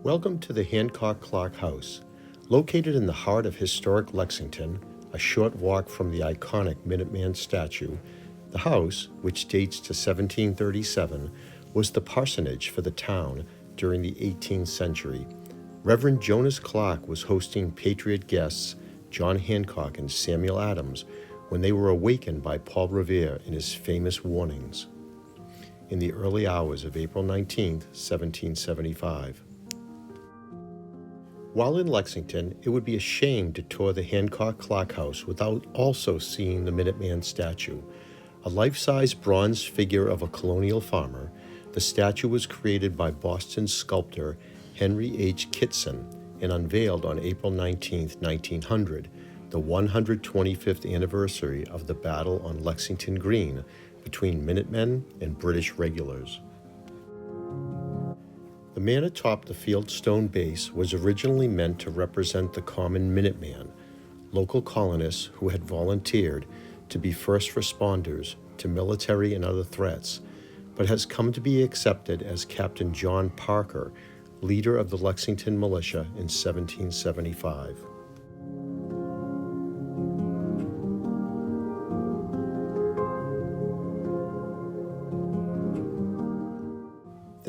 Welcome to the Hancock-Clarke House. Located in the heart of historic Lexington, a short walk from the iconic Minuteman statue, the house, which dates to 1737, was the parsonage for the town during the 18th century. Reverend Jonas Clarke was hosting Patriot guests John Hancock and Samuel Adams when they were awakened by Paul Revere in his famous warnings in the early hours of April 19, 1775. While in Lexington, it would be a shame to tour the Hancock-Clarke House without also seeing the Minuteman statue. A life-size bronze figure of a colonial farmer, the statue was created by Boston sculptor Henry H. Kitson and unveiled on April 19, 1900, the 125th anniversary of the battle on Lexington Green between Minutemen and British regulars. The man atop the fieldstone base was originally meant to represent the common Minuteman, local colonists who had volunteered to be first responders to military and other threats, but has come to be accepted as Captain John Parker, leader of the Lexington militia in 1775.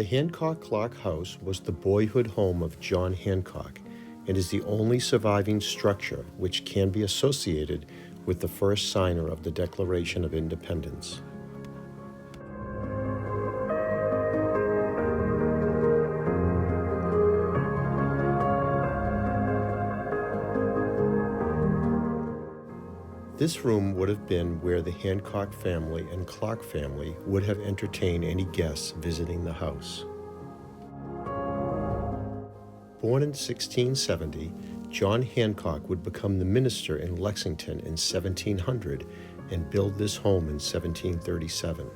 The Hancock-Clarke House was the boyhood home of John Hancock and is the only surviving structure which can be associated with the first signer of the Declaration of Independence. This room would have been where the Hancock family and Clarke family would have entertained any guests visiting the house. Born in 1670, John Hancock would become the minister in Lexington in 1700 and build this home in 1737.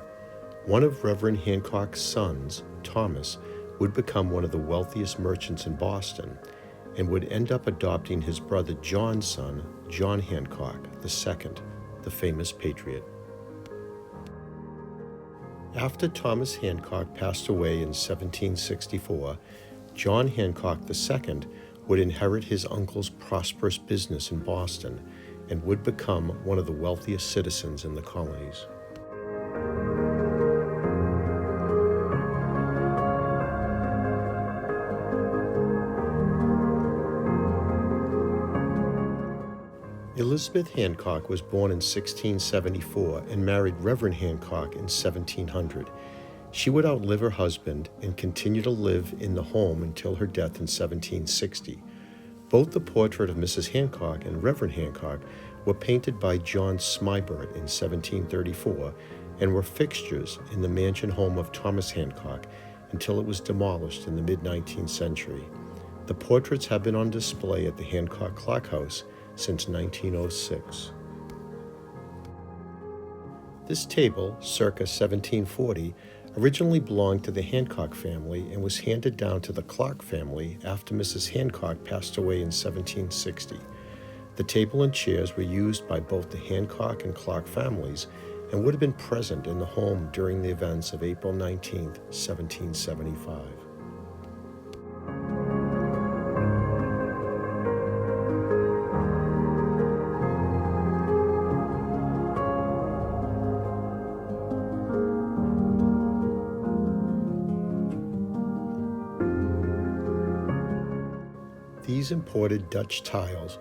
One of Reverend Hancock's sons, Thomas, would become one of the wealthiest merchants in Boston and would end up adopting his brother John's son, John Hancock II, the famous patriot. After Thomas Hancock passed away in 1764, John Hancock II would inherit his uncle's prosperous business in Boston and would become one of the wealthiest citizens in the colonies. Elizabeth Hancock was born in 1674 and married Reverend Hancock in 1700. She would outlive her husband and continue to live in the home until her death in 1760. Both the portrait of Mrs. Hancock and Reverend Hancock were painted by John Smibert in 1734 and were fixtures in the mansion home of Thomas Hancock until it was demolished in the mid-19th century. The portraits have been on display at the Hancock-Clarke House since 1906. This table, circa 1740, originally belonged to the Hancock family and was handed down to the Clarke family after Mrs. Hancock passed away in 1760. The table and chairs were used by both the Hancock and Clarke families and would have been present in the home during the events of April 19, 1775. These imported Dutch tiles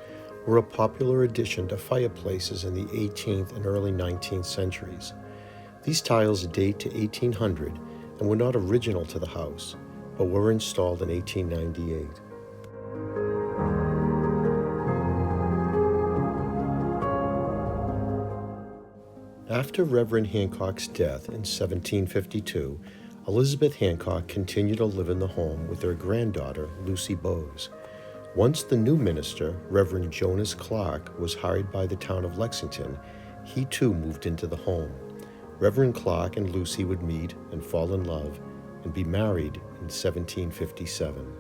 were a popular addition to fireplaces in the 18th and early 19th centuries. These tiles date to 1800 and were not original to the house, but were installed in 1898. After Reverend Hancock's death in 1752, Elizabeth Hancock continued to live in the home with her granddaughter, Lucy Bowes. Once the new minister, Reverend Jonas Clarke, was hired by the town of Lexington, he too moved into the home. Reverend Clarke and Lucy would meet and fall in love and be married in 1757.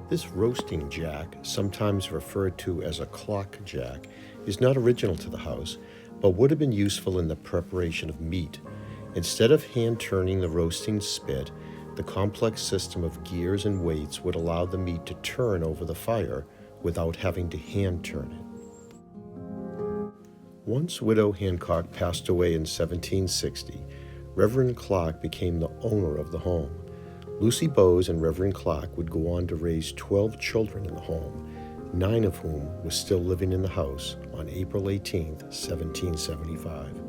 This roasting jack, sometimes referred to as a clock jack, is not original to the house, but would have been useful in the preparation of meat. Instead of hand-turning the roasting spit, The complex system of gears and weights would allow the meat to turn over the fire without having to hand turn it. Once Widow Hancock passed away in 1760, Reverend Clarke became the owner of the home. Lucy Bowes and Reverend Clarke would go on to raise 12 children in the home, 9 of whom were still living in the house on April 18, 1775.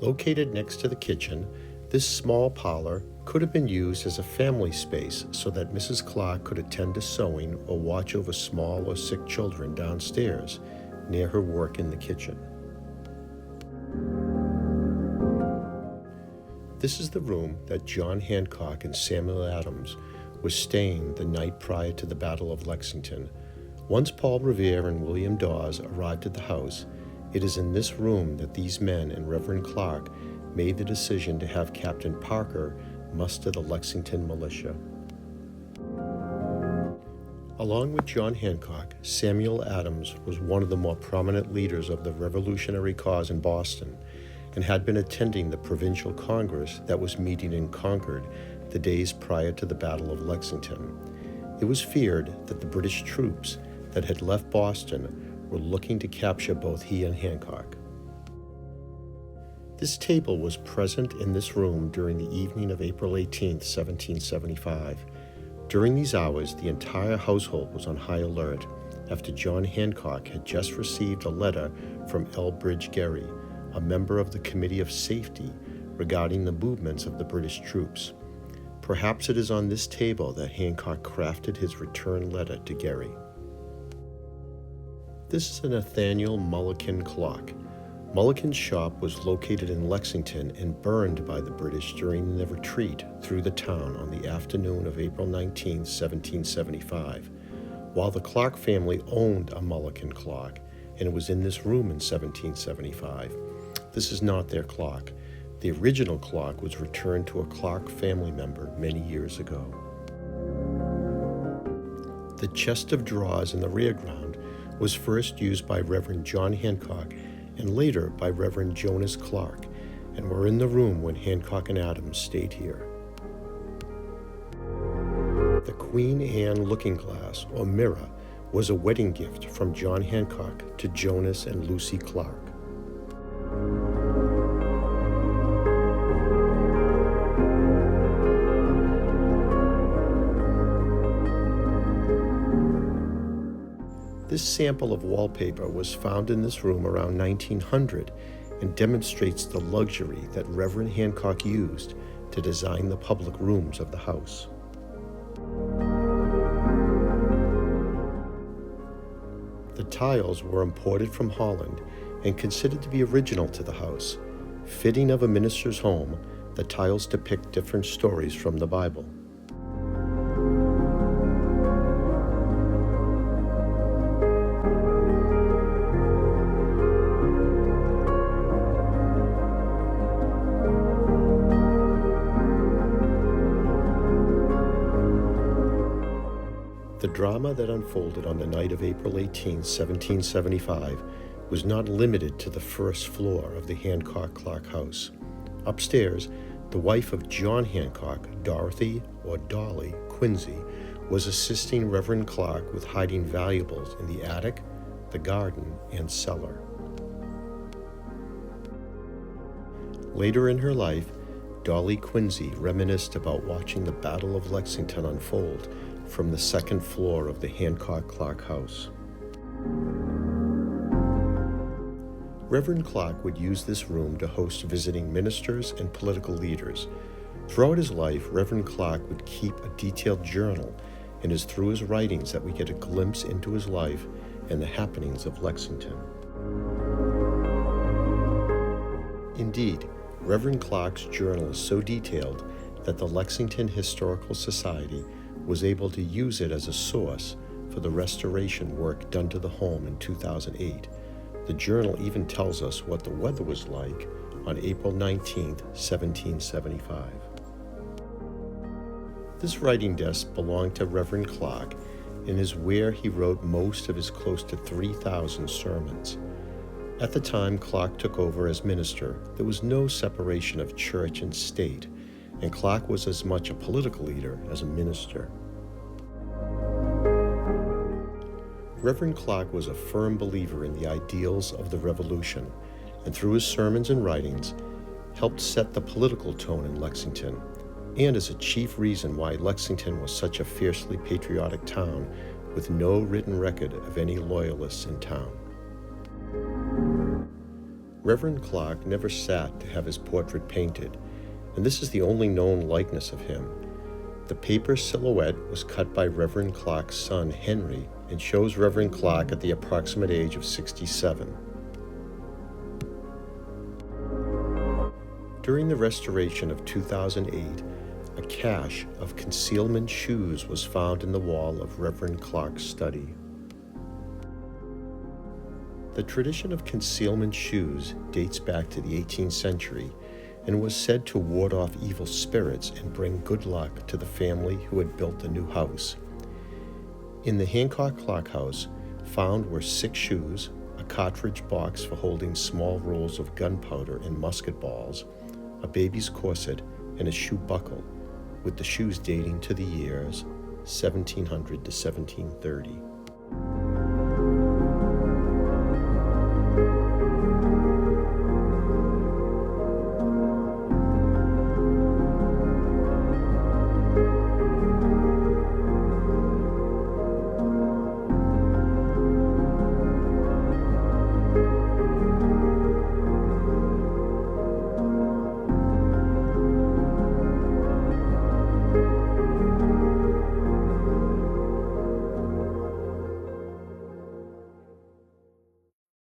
Located next to the kitchen, this small parlor could have been used as a family space so that Mrs. Clarke could attend to sewing or watch over small or sick children downstairs near her work in the kitchen. This is the room that John Hancock and Samuel Adams were staying the night prior to the Battle of Lexington. Once Paul Revere and William Dawes arrived at the house, it is in this room that these men and Reverend Clarke made the decision to have Captain Parker muster the Lexington militia. Along with John Hancock, Samuel Adams was one of the more prominent leaders of the Revolutionary cause in Boston and had been attending the Provincial Congress that was meeting in Concord the days prior to the Battle of Lexington. It was feared that the British troops that had left Boston were looking to capture both he and Hancock. This table was present in this room during the evening of April 18, 1775. During these hours, the entire household was on high alert after John Hancock had just received a letter from Elbridge Gerry, a member of the Committee of Safety, regarding the movements of the British troops. Perhaps it is on this table that Hancock crafted his return letter to Gerry. This is a Nathaniel Mulliken clock. Mulliken's shop was located in Lexington and burned by the British during the retreat through the town on the afternoon of April 19, 1775. While the Clarke family owned a Mulliken clock, and it was in this room in 1775, this is not their clock. The original clock was returned to a Clarke family member many years ago. The chest of drawers in the rear ground was first used by Reverend John Hancock and later by Reverend Jonas Clarke, and were in the room when Hancock and Adams stayed here. The Queen Anne looking glass, or mirror, was a wedding gift from John Hancock to Jonas and Lucy Clarke. This sample of wallpaper was found in this room around 1900 and demonstrates the luxury that Reverend Hancock used to design the public rooms of the house. The tiles were imported from Holland and considered to be original to the house. Fitting of a minister's home, the tiles depict different stories from the Bible. The drama that unfolded on the night of April 18, 1775, was not limited to the first floor of the Hancock-Clarke house. Upstairs, the wife of John Hancock, Dorothy, or Dolly, Quincy, was assisting Reverend Clarke with hiding valuables in the attic, the garden, and cellar. Later in her life, Dolly Quincy reminisced about watching the Battle of Lexington unfold from the second floor of the Hancock-Clarke house. Reverend Clarke would use this room to host visiting ministers and political leaders. Throughout his life, Reverend Clarke would keep a detailed journal, and it is through his writings that we get a glimpse into his life and the happenings of Lexington. Indeed, Reverend Clarke's journal is so detailed that the Lexington Historical Society was able to use it as a source for the restoration work done to the home in 2008. The journal even tells us what the weather was like on April 19, 1775. This writing desk belonged to Reverend Clarke and is where he wrote most of his close to 3,000 sermons. At the time Clarke took over as minister, there was no separation of church and state, and Clarke was as much a political leader as a minister. Reverend Clarke was a firm believer in the ideals of the Revolution, and through his sermons and writings, helped set the political tone in Lexington, and is a chief reason why Lexington was such a fiercely patriotic town with no written record of any loyalists in town. Reverend Clarke never sat to have his portrait painted, and this is the only known likeness of him. The paper silhouette was cut by Reverend Clarke's son, Henry, and shows Reverend Clarke at the approximate age of 67. During the restoration of 2008, a cache of concealment shoes was found in the wall of Reverend Clarke's study. The tradition of concealment shoes dates back to the 18th century and was said to ward off evil spirits and bring good luck to the family who had built the new house. In the Hancock-Clarke house, found were 6 shoes, a cartridge box for holding small rolls of gunpowder and musket balls, a baby's corset, and a shoe buckle, with the shoes dating to the years 1700 to 1730.